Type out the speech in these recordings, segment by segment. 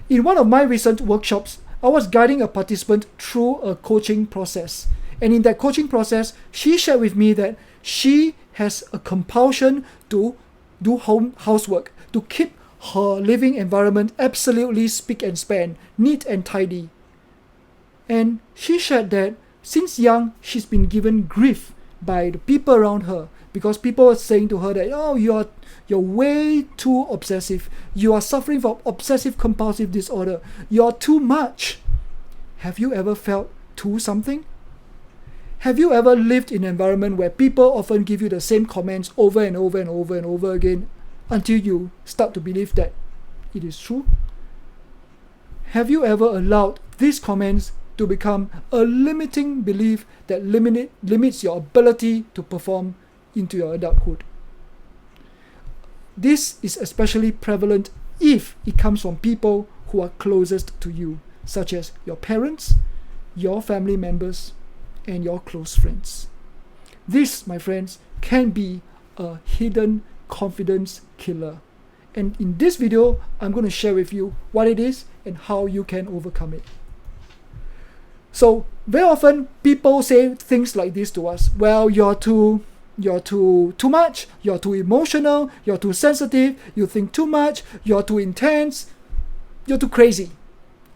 In one of my recent workshops, I was guiding a participant through a coaching process. And in that coaching process, she shared with me that she has a compulsion to do housework, to keep her living environment absolutely spick and span, neat and tidy. And she shared that since young, she's been given grief by the people around her because people were saying to her that, oh, you're way too obsessive. You are suffering from obsessive compulsive disorder. You're too much. Have you ever felt too something? Have you ever lived in an environment where people often give you the same comments over and over and over and over again until you start to believe that it is true? Have you ever allowed these comments to become a limiting belief that limits your ability to perform into your adulthood? This is especially prevalent if it comes from people who are closest to you, such as your parents, your family members, and your close friends. This, my friends, can be a hidden confidence killer. And in this video, I'm going to share with you what it is and how you can overcome it. So very often people say things like this to us. Well, you're too much, you're too emotional, you're too sensitive, you think too much, you're too intense, you're too crazy,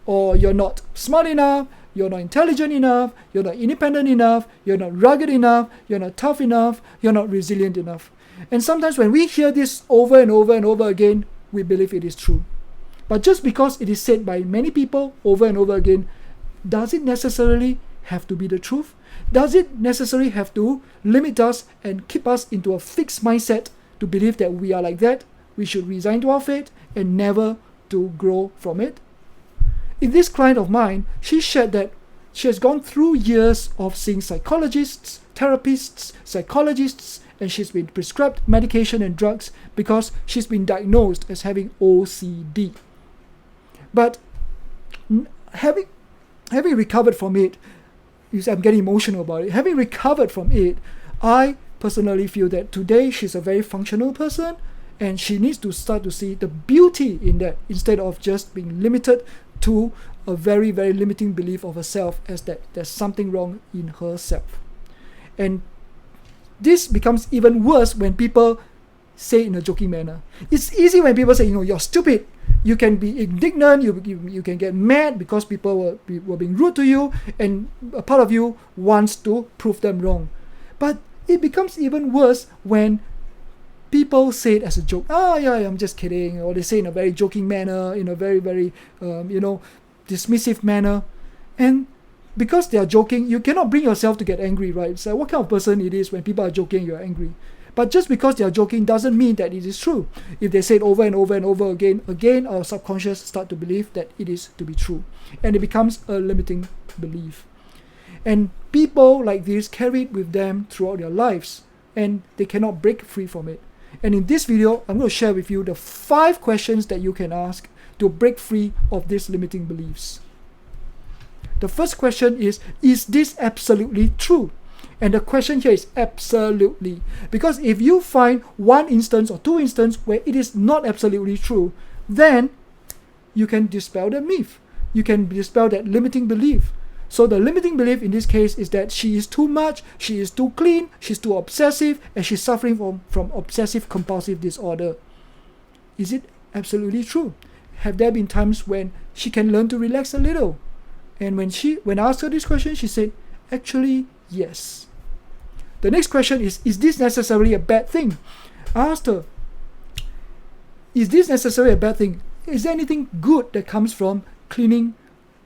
or you're not smart enough, you're not intelligent enough, you're not independent enough, you're not rugged enough, you're not tough enough, you're not resilient enough. And sometimes when we hear this over and over and over again, we believe it is true. But just because it is said by many people over and over again, does it necessarily have to be the truth? Does it necessarily have to limit us and keep us into a fixed mindset to believe that we are like that, we should resign to our fate and never to grow from it? In this client of mine, she shared that she has gone through years of seeing psychologists, therapists, psychologists, and she's been prescribed medication and drugs because she's been diagnosed as having OCD. But having recovered from it, I'm getting emotional about it. Having recovered from it, I personally feel that today she's a very functional person and she needs to start to see the beauty in that instead of just being limited to a very, very limiting belief of herself as that there's something wrong in herself. And this becomes even worse when people say in a joking manner. It's easy when people say, you're stupid. You can be indignant, you can get mad because people were being rude to you, and a part of you wants to prove them wrong. But it becomes even worse when people say it as a joke. Yeah, I'm just kidding. Or they say in a very joking manner, in a very, very, dismissive manner. And because they are joking, you cannot bring yourself to get angry, right? So what kind of person it is when people are joking, you're angry. But just because they are joking doesn't mean that it is true. If they say it over and over and over again, our subconscious start to believe that it is to be true. And it becomes a limiting belief. And people like this carry it with them throughout their lives, and they cannot break free from it. And in this video, I'm going to share with you the 5 questions that you can ask to break free of these limiting beliefs. The first question is this absolutely true? And the question here is absolutely. Because if you find one instance or 2 instances where it is not absolutely true, then you can dispel the myth. You can dispel that limiting belief. So the limiting belief in this case is that she is too much, she is too clean, she's too obsessive, and she's suffering from obsessive compulsive disorder. Is it absolutely true? Have there been times when she can learn to relax a little? And when I asked her this question, she said, actually, yes. The next question is this necessarily a bad thing? I asked her, is this necessarily a bad thing? Is there anything good that comes from cleaning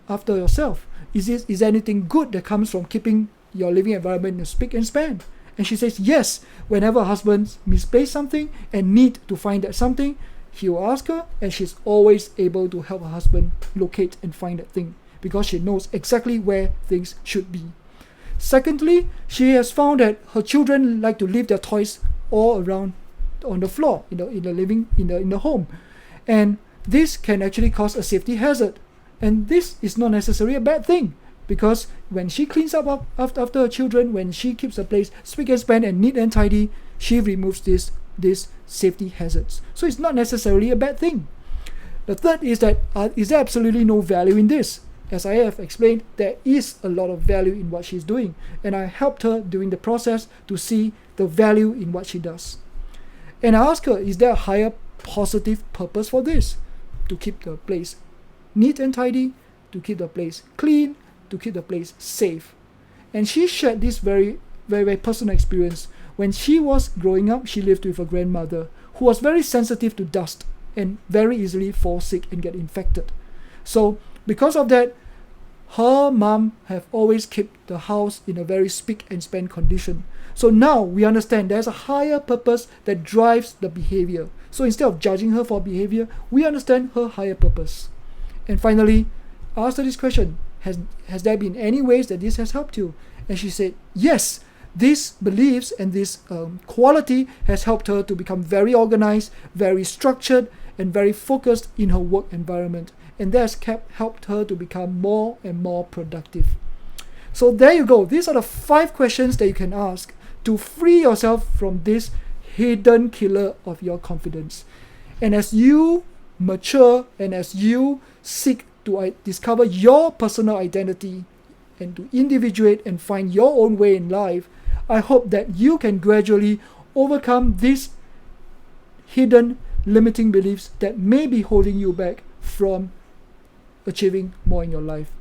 after yourself? Is there anything good that comes from keeping your living environment in spick and span? And she says, yes. Whenever her husband misplaces something and need to find that something, he will ask her, and she's always able to help her husband locate and find that thing because she knows exactly where things should be. Secondly, she has found that her children like to leave their toys all around on the floor in the home, and this can actually cause a safety hazard. And this is not necessarily a bad thing because when she cleans up after her children, when she keeps the place spick and span and neat and tidy, she removes these safety hazards. So it's not necessarily a bad thing. The third is that is there absolutely no value in this? As I have explained, there is a lot of value in what she's doing, and I helped her during the process to see the value in what she does. And I asked her, is there a higher positive purpose for this? To keep the place neat and tidy, to keep the place clean, to keep the place safe. And she shared this very, very, very personal experience. When she was growing up, she lived with a grandmother who was very sensitive to dust and very easily fall sick and get infected. So because of that, her mom have always kept the house in a very spick and span condition. So now we understand there's a higher purpose that drives the behavior. So instead of judging her for behavior, we understand her higher purpose. And finally, I asked her this question, has there been any ways that this has helped you? And she said, yes, these beliefs and this quality has helped her to become very organized, very structured, and very focused in her work environment. And that has helped her to become more and more productive. So there you go. These are the 5 questions that you can ask to free yourself from this hidden killer of your confidence. And as you mature and as you seek to discover your personal identity and to individuate and find your own way in life, I hope that you can gradually overcome these hidden limiting beliefs that may be holding you back from achieving more in your life.